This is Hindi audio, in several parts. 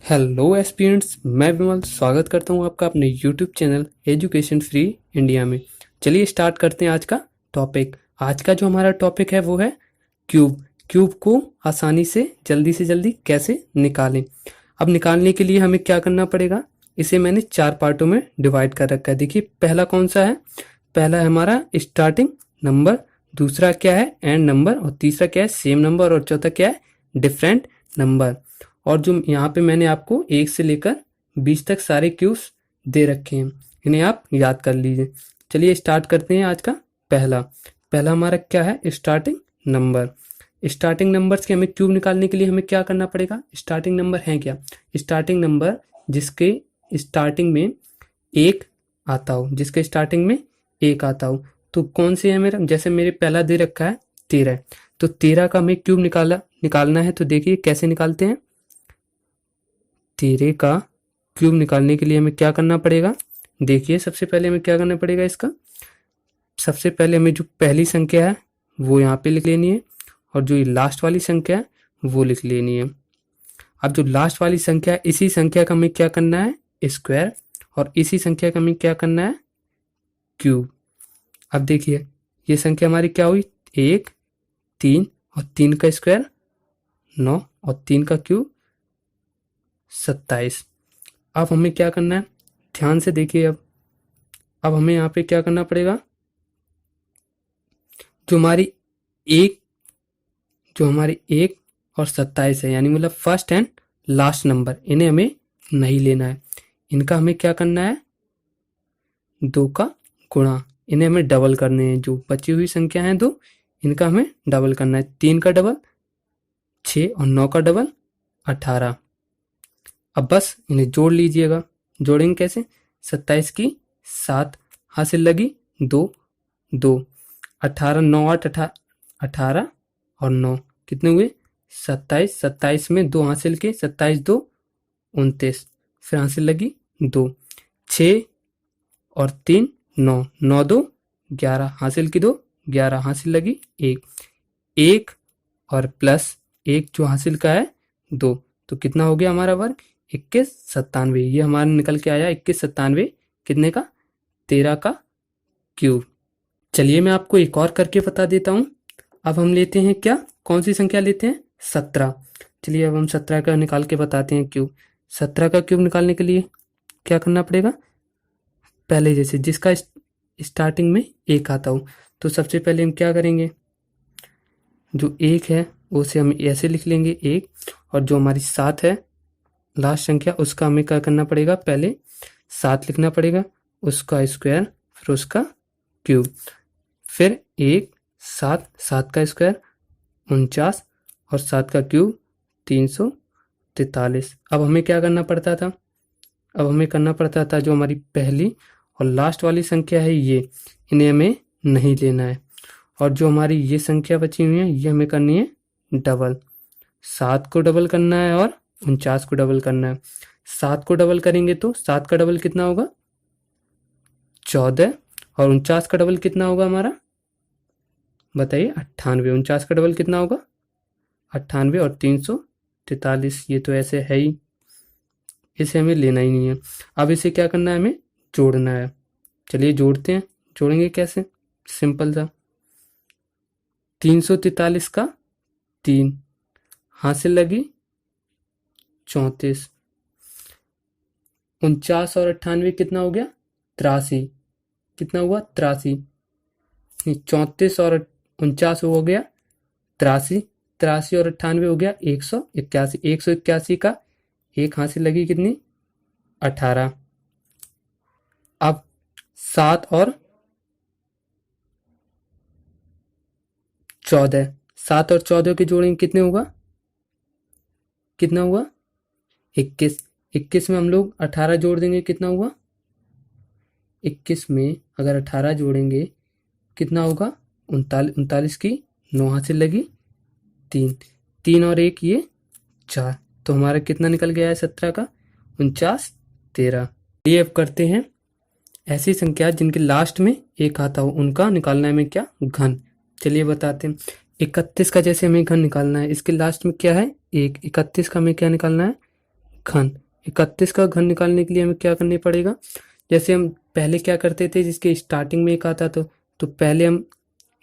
हेलो एस्पिरेंट्स, मैं विमल स्वागत करता हूं आपका अपने YouTube channel education free India में। चलिए स्टार्ट करते हैं आज का टॉपिक। आज का जो हमारा टॉपिक है वो है क्यूब। क्यूब को आसानी से जल्दी कैसे निकालें। अब निकालने के लिए हमें क्या करना पड़ेगा, इसे मैंने 4 पार्टों में डिवाइड कर रखा है। देखिए पहला कौन सा है, पहला है हमारा स्टार्टिंग नंबर, दूसरा क्या है एंड नंबर, और तीसरा क्या है सेम नंबर, और चौथा क्या है डिफरेंट नंबर। और जो यहाँ पे मैंने आपको 1 से लेकर 20 तक सारे क्यूब्स दे रखे हैं, इन्हें आप याद कर लीजिए। चलिए स्टार्ट करते हैं। आज का पहला पहला हमारा क्या है, स्टार्टिंग नंबर। स्टार्टिंग नंबर्स के हमें क्यूब निकालने के लिए हमें क्या करना पड़ेगा, स्टार्टिंग नंबर है क्या, स्टार्टिंग नंबर जिसके स्टार्टिंग में एक आता हो, जिसके स्टार्टिंग में एक आता हो। तो कौन से है मेरा, जैसे मेरे पहला दे रखा है 13, तो 13 का हमें क्यूब निकालना है। तो देखिए कैसे निकालते हैं। 13 का क्यूब निकालने के लिए हमें क्या करना पड़ेगा, देखिए सबसे पहले हमें क्या करना पड़ेगा इसका। सबसे पहले हमें जो पहली संख्या है वो यहाँ पे लिख लेनी है, और जो ये लास्ट वाली संख्या है वो लिख लेनी है। अब जो लास्ट वाली संख्या है, इसी संख्या का हमें क्या करना है स्क्वायर, और इसी संख्या का हमें क्या करना है क्यूब। अब देखिए ये संख्या हमारी क्या हुई, 1, 3, और 3 का स्क्वायर 9, और 3 का क्यूब 27। अब हमें क्या करना है, ध्यान से देखिए। अब हमें यहाँ पे क्या करना पड़ेगा, जो हमारी एक जो हमारी 1 और 27 है, यानी मतलब फर्स्ट एंड लास्ट नंबर, इन्हें हमें नहीं लेना है। इनका हमें क्या करना है 2 का गुणा, इन्हें हमें डबल करने हैं। जो बची हुई संख्या है 2, इनका हमें डबल करना है। 3 का डबल 6, और 9 का डबल 18। अब बस इन्हें जोड़ लीजिएगा। जोड़ेंगे कैसे, 27 की 7 हासिल लगी 2, 2, 18, 9, 8, 18 और 9 कितने हुए 27। 27 में 2 हासिल के, 27 2 29, फिर हासिल लगी 2, 6 और 3 9, 9 2 11 हासिल की 2, 11 हासिल लगी 1, 1 और प्लस 1 जो हासिल का है 2, तो कितना हो गया हमारा वर्ग 21 97। ये हमारा निकल के आया 21 97 कितने का 13 का क्यूब। चलिए मैं आपको एक और करके बता देता हूँ। अब हम लेते हैं क्या, कौन सी संख्या लेते हैं 17। चलिए अब हम 17 का निकाल के बताते हैं क्यूब। 17 का क्यूब निकालने के लिए क्या करना पड़ेगा, पहले जैसे जिसका स्टार्टिंग में 1 आता हो, तो सबसे पहले हम क्या करेंगे, जो 1 है उसे हम ऐसे लिख लेंगे 1, और जो हमारी 7 है लास्ट संख्या, उसका हमें क्या करना पड़ेगा, पहले 7 लिखना पड़ेगा, उसका स्क्वायर, फिर उसका क्यूब, फिर 1 7, 7 का स्क्वायर 49, और 7 का क्यूब 343। अब हमें क्या करना पड़ता था, अब हमें करना पड़ता था जो हमारी पहली और लास्ट वाली संख्या है ये, इन्हें हमें नहीं लेना है। और जो हमारी ये संख्या बची हुई है ये हमें करनी है डबल। 7 को डबल करना है और 49 को डबल करना है। 7 को डबल करेंगे तो 7 का डबल कितना होगा 14, और 49 का डबल कितना होगा हमारा बताइए 98। 49 का डबल कितना होगा 98, और 343, ये तो ऐसे है ही, इसे हमें लेना ही नहीं है। अब इसे क्या करना है, हमें जोड़ना है। चलिए जोड़ते हैं। जोड़ेंगे कैसे, सिंपल सा, 343 का 3 हासिल लगी 34, 49 और 98 कितना हो गया 83, कितना हुआ 83, 34 और 49 हो गया 83, 83 और 98 हो गया 181, 181 का 1 हासिल लगी कितनी 18। अब 7 और 14, 7 और 14 के जोड़ेंगे कितने होगा, कितना हुआ 21, 21 में हम लोग 18 जोड़ देंगे कितना हुआ, 21 में अगर 18 जोड़ेंगे कितना होगा 39, 39 की 9 हासिल लगी 3, 3 और 1 ये 4, तो हमारा कितना निकल गया है 17 का 49 13। ये अब करते हैं ऐसी संख्या जिनके लास्ट में 1 आता हो, उनका निकालना है हमें क्या घन। चलिए बताते हैं। 31 का जैसे हमें घन निकालना है, इसके लास्ट में क्या है 1, 31 का हमें क्या निकालना है घन। 31 का घन निकालने के लिए हमें क्या करने पड़ेगा, जैसे हम पहले क्या करते थे, जिसके स्टार्टिंग में एक आता तो पहले हम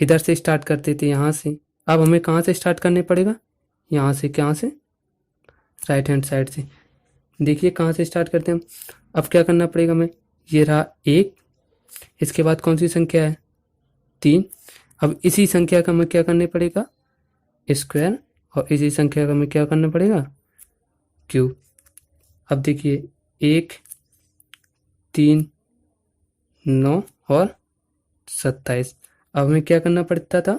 इधर से स्टार्ट करते थे, यहाँ से। अब हमें कहाँ से स्टार्ट करने पड़ेगा, यहाँ से। कहाँ से, राइट हैंड साइड से। देखिए कहाँ से स्टार्ट करते हैं हम। अब क्या करना पड़ेगा हमें, ये रहा 1, इसके बाद कौन सी संख्या है, 3। अब इसी संख्या का हमें क्या करने पड़ेगा, स्क्वायर, और इसी संख्या का हमें क्या करना पड़ेगा, क्यूब। अब देखिए 1, 3, 9 और 27। अब हमें क्या करना पड़ता था,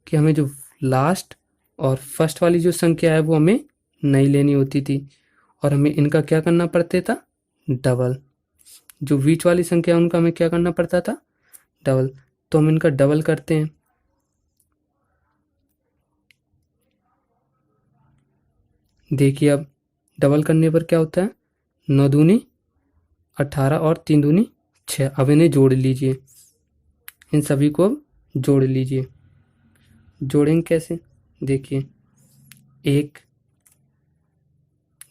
कि हमें जो लास्ट और फर्स्ट वाली जो संख्या है वो हमें नहीं लेनी होती थी, और हमें इनका क्या करना पड़ता था, डबल। जो बीच वाली संख्या है उनका हमें क्या करना पड़ता था, डबल। तो हम इनका डबल करते हैं। देखिए अब डबल करने पर क्या होता है, 9 दूनी 18 और 3 दूनी 6। अब इन्हें जोड़ लीजिए, इन सभी को अब जोड़ लीजिए। जोड़ेंगे कैसे, देखिए 1,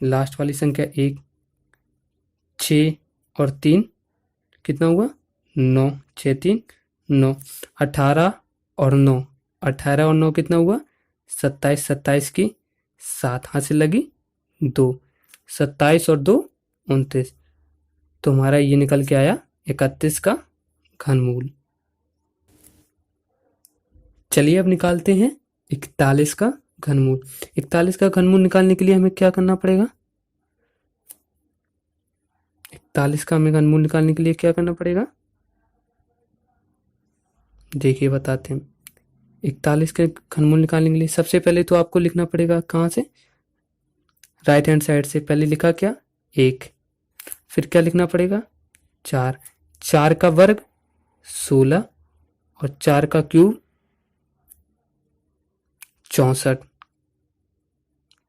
लास्ट वाली संख्या 1, 6 और 3 कितना हुआ, 9, 6 3 9, 18 और 9, 18 और 9 कितना हुआ, 27, 27 की 7 हासिल लगी 2, 27 और 2 29। तो हमारा ये निकल के आया 31 का घनमूल। चलिए अब निकालते हैं 41 का घनमूल। 41 का घनमूल निकालने के लिए हमें क्या करना पड़ेगा, 41 का हमें घनमूल निकालने के लिए क्या करना पड़ेगा, देखिए बताते हैं। 41 के घनमूल निकालने के लिए सबसे पहले तो आपको लिखना पड़ेगा, कहाँ से, राइट हैंड साइड से। पहले लिखा क्या, 1, फिर क्या लिखना पड़ेगा, 4, 4 का वर्ग 16 और 4 का क्यूब 64,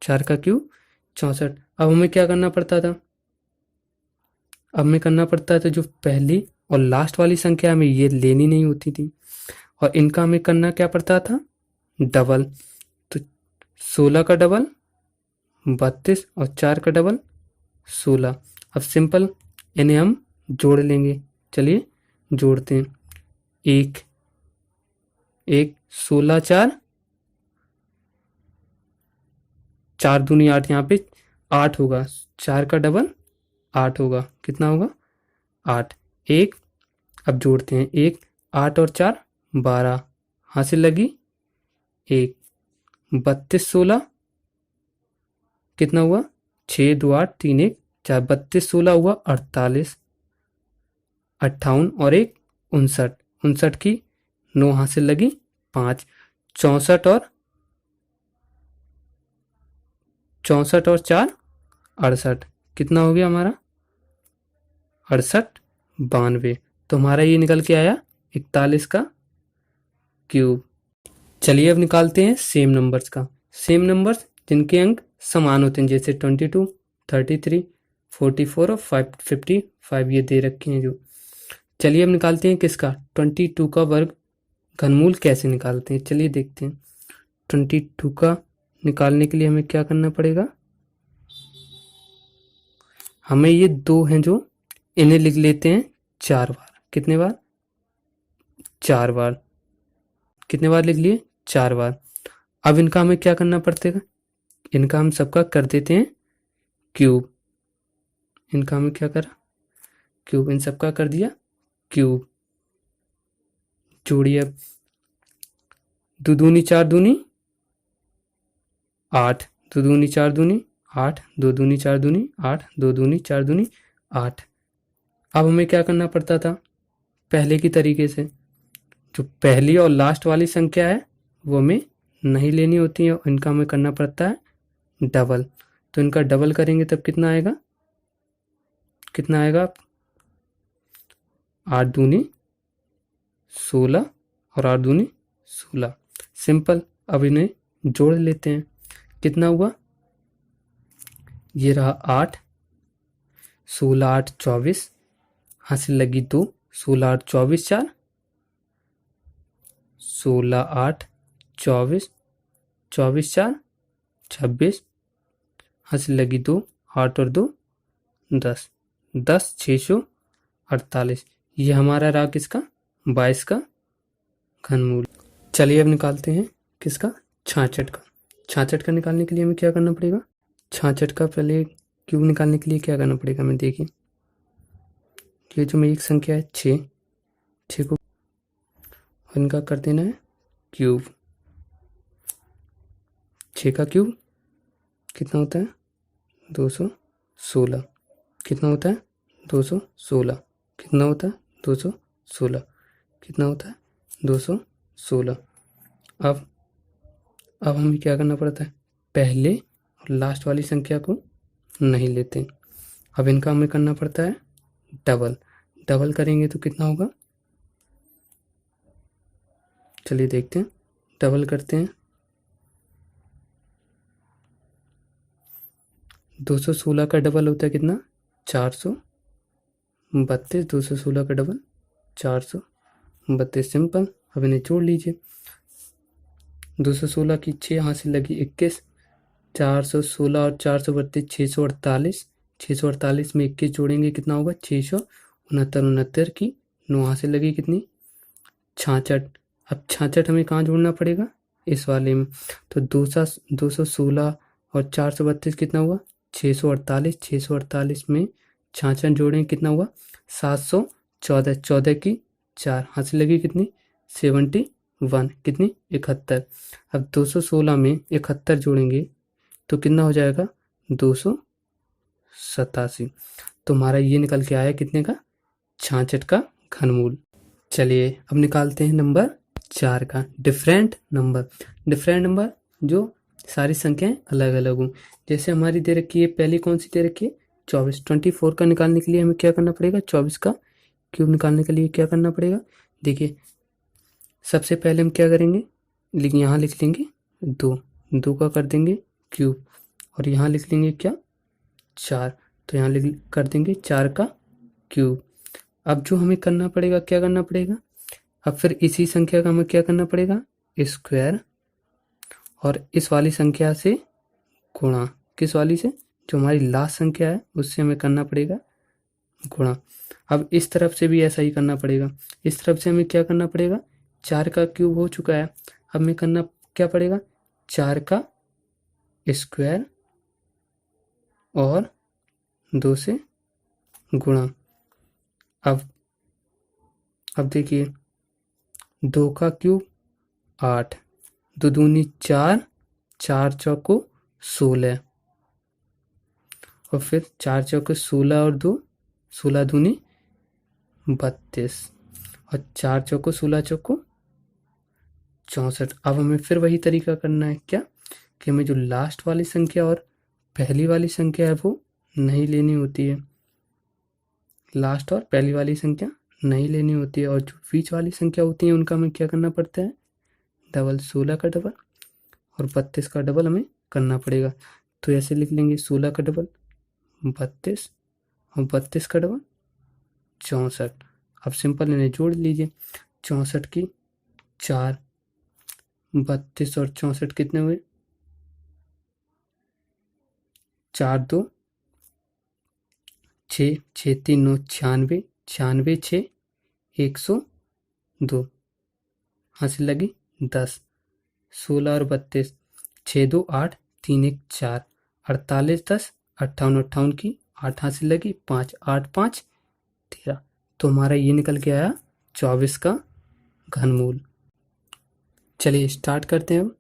4 का क्यूब 64। अब हमें क्या करना पड़ता था, अब हमें करना पड़ता था जो पहली और लास्ट वाली संख्या हमें ये लेनी नहीं होती थी, और इनका हमें करना क्या पड़ता था, डबल। तो 16 का डबल 32 और 4 का डबल 16। अब सिंपल इन्हें हम जोड़ लेंगे। चलिए जोड़ते हैं। 1, 1, 16 4, 4 दूनी 8, यहाँ पे 8 होगा, 4 का डबल 8 होगा, कितना होगा 8। 1, अब जोड़ते हैं, 1, 8 और 4 12 हासिल लगी 1, 32 16 कितना हुआ, 6 2 8 3 1 4, 32 16 हुआ 48, 58 और 1 59, 59 की 9 हासिल लगी 5, 64 और 4 68, कितना हो गया हमारा 68 92। तो हमारा ये निकल के आया 41 का क्यूब। चलिए अब निकालते हैं सेम नंबर्स का। सेम नंबर्स जिनके अंक समान होते हैं, जैसे 22, 33, 44 और 55 ये दे रखे हैं जो। चलिए अब निकालते हैं किसका, 22 का वर्ग घनमूल कैसे निकालते हैं, चलिए देखते हैं। 22 का निकालने के लिए हमें क्या करना पड़ेगा, हमें ये 2 हैं जो, इन्हें लिख लेते हैं 4 बार। कितने बार, 4 बार। कितने बार लिख लिए, 4 बार। अब इनका हमें क्या करना पड़ेगा, इनका हम सबका कर देते हैं क्यूब। इनका हमें क्या करा, क्यूब। इन सबका कर दिया क्यूब। जोड़िए अब, 2 दूनी 4 दूनी 8, 2 दूनी 4 दूनी 8, 2 दूनी 4 दूनी 8, 2 दूनी 4 दूनी 8। अब हमें क्या करना पड़ता था, पहले की तरीके से जो पहली और लास्ट वाली संख्या है वो हमें नहीं लेनी होती है, इनका हमें करना पड़ता है डबल। तो इनका डबल करेंगे तब कितना आएगा, 8 दूनी 16 और 8 दूनी 16। सिंपल। अब इन्हें जोड़ लेते हैं। कितना हुआ, ये रहा 8, 16 8 24 हासिल लगी 2, 16 8 24 4, 16 8 24 24 4 26 हासिल लगी 2, 8 और 2 10, 10 648। ये हमारा रहा किसका 22 का घनमूल। चलिए अब निकालते हैं किसका 66 का। 66 का निकालने के लिए हमें क्या करना पड़ेगा, 66 का पहले क्यूब निकालने के लिए क्या करना पड़ेगा हमें, देखिए ये जो मेरी एक संख्या है 6 को इनका कर देना है क्यूब। 6 का क्यूब कितना होता है 216। कितना होता है 216। कितना होता है 216। कितना होता है 216। अब हमें क्या करना पड़ता है, पहले और लास्ट वाली संख्या को नहीं लेते। अब इनका हमें करना पड़ता है डबल। डबल करेंगे तो कितना होगा, चलिए देखते हैं। डबल करते हैं 216 का डबल होता है कितना 432। 216 का डबल 432। सिंपल। अब इन्हें जोड़ लीजिए। 216 की 6 यहाँ से लगी 21, 416 और 432 648। 648 में 21 जोड़ेंगे कितना होगा 669। 69 की 9 यहाँ से लगी कितनी 66। अब 66 हमें कहाँ जोड़ना पड़ेगा, इस वाले में। तो 216 और 432 कितना हुआ 648। 648 में 66 जोड़ें कितना हुआ 714। 14 की 4 यहाँ से लगी कितनी 71। कितनी 71। अब 216 में 71 जोड़ेंगे तो कितना हो जाएगा 287। तो हमारा ये निकल के आया कितने का 66 का घनमूल। चलिए अब निकालते हैं नंबर 4 का डिफरेंट नंबर। डिफरेंट नंबर जो सारी संख्याएं अलग अलग हों। जैसे हमारी दे रखी है पहली कौन सी दे रखी है 24। 24 का निकालने के लिए हमें क्या करना पड़ेगा, 24 का क्यूब निकालने के लिए क्या करना पड़ेगा, देखिए सबसे पहले हम क्या करेंगे, लेकिन यहाँ लिख लेंगे 2 का कर देंगे क्यूब, और यहाँ लिख लेंगे क्या 4, तो यहाँ लिख कर देंगे 4 का क्यूब। अब जो हमें करना पड़ेगा क्या करना पड़ेगा, अब फिर इसी संख्या का हमें क्या करना पड़ेगा स्क्वायर, और इस वाली संख्या से गुणा। किस वाली से, जो हमारी लास्ट संख्या है उससे हमें करना पड़ेगा गुणा। अब इस तरफ से भी ऐसा ही करना पड़ेगा। इस तरफ से हमें क्या करना पड़ेगा, 4 का क्यूब हो चुका है, अब हमें करना क्या पड़ेगा 4 का स्क्वायर और 2 से गुणा। अब देखिए 2 का क्यूब 8, 2 दूनी 4, 4 चौको 16, और फिर 4 चौके 16 और 2 16 दूनी 32, और 4 चौको 16 चौको 64। अब हमें फिर वही तरीका करना है क्या, कि हमें जो लास्ट वाली संख्या और पहली वाली संख्या है वो नहीं लेनी होती है। लास्ट और पहली वाली संख्या नहीं लेनी होती है, और जो बीच वाली संख्या होती है उनका हमें क्या करना पड़ता है डबल। 16 का डबल और 32 का डबल हमें करना पड़ेगा। तो ऐसे लिख लेंगे 16 का डबल 32 और 32 का डबल 64। अब सिंपल इन्हें जोड़ लीजिए। 64 की 4, 32 और 64 कितने हुए 4 2 6, 6 3 9 96, 96 6 102, हासिल लगी 10। 16 और 32 6 2 8 3 1 4, 48 10 58, 58 की 8 हासिल लगी 5, 8 5 13। तो हमारा ये निकल के आया 24 का घनमूल। चलिए स्टार्ट करते हैं अब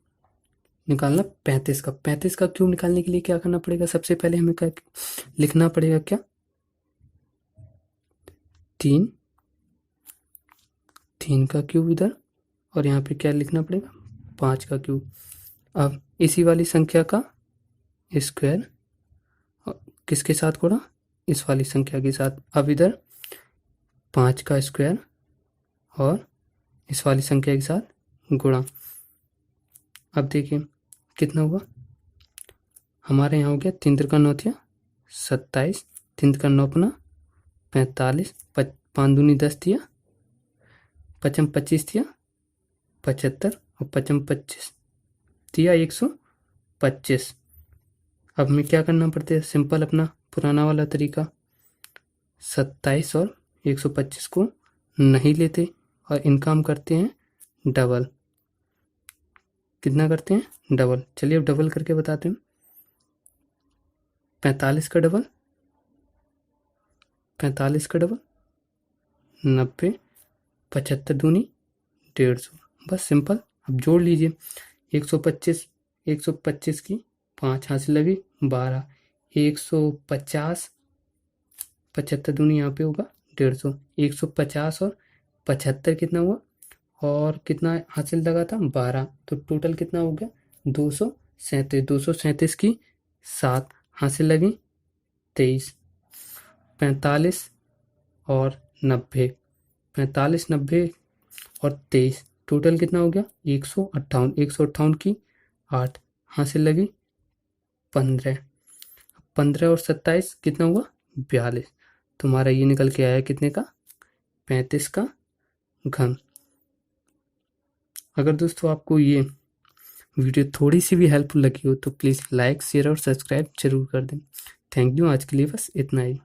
निकालना 35 का। 35 का क्यूब निकालने के लिए क्या करना पड़ेगा, सबसे पहले हमें क्या लिखना पड़ेगा, क्या 3 का क्यूब इधर, और यहाँ पे क्या लिखना पड़ेगा 5 का क्यूब। अब इसी वाली संख्या का स्क्वायर किसके साथ गुणा, इस वाली संख्या के साथ। अब इधर 5 का स्क्वायर और इस वाली संख्या के साथ गुणा। अब देखिए कितना हुआ, हमारे यहाँ हो गया 3 त्रिका 9 थिया 27, 3 त्रिका 9 अपना 45, 5 दूनी 10 थिया 55, 25 थिया 75, और 55 25 थिया 125। अब हमें क्या करना पड़ता है, सिंपल अपना पुराना वाला तरीका, 27 और 125 को नहीं लेते और इनका हम करते हैं डबल। कितना करते हैं, डबल। चलिए अब डबल करके बताते हैं। 45 का डबल, 45 का डबल 90, 75 दूनी 150, बस सिंपल। अब जोड़ लीजिए, 125, 125 की 5 हाथ से लगी 12, 150, 75 दूनी यहाँ पे होगा 150, 150 और 75 कितना हुआ, और कितना हासिल लगा था 12, तो टोटल कितना हो गया 237, 237 की 7 हासिल लगी 23, 45 और 90, 45, 90 और 23, टोटल कितना हो गया 158, 158 की 8 हासिल लगी 15, 15 और 27 कितना हुआ 42, तुम्हारा ये निकल के आया कितने का, 35 का घन। अगर दोस्तों आपको ये वीडियो थोड़ी सी भी हेल्पफुल लगी हो तो प्लीज़ लाइक, शेयर और सब्सक्राइब जरूर कर दें। थैंक यू, आज के लिए बस इतना ही।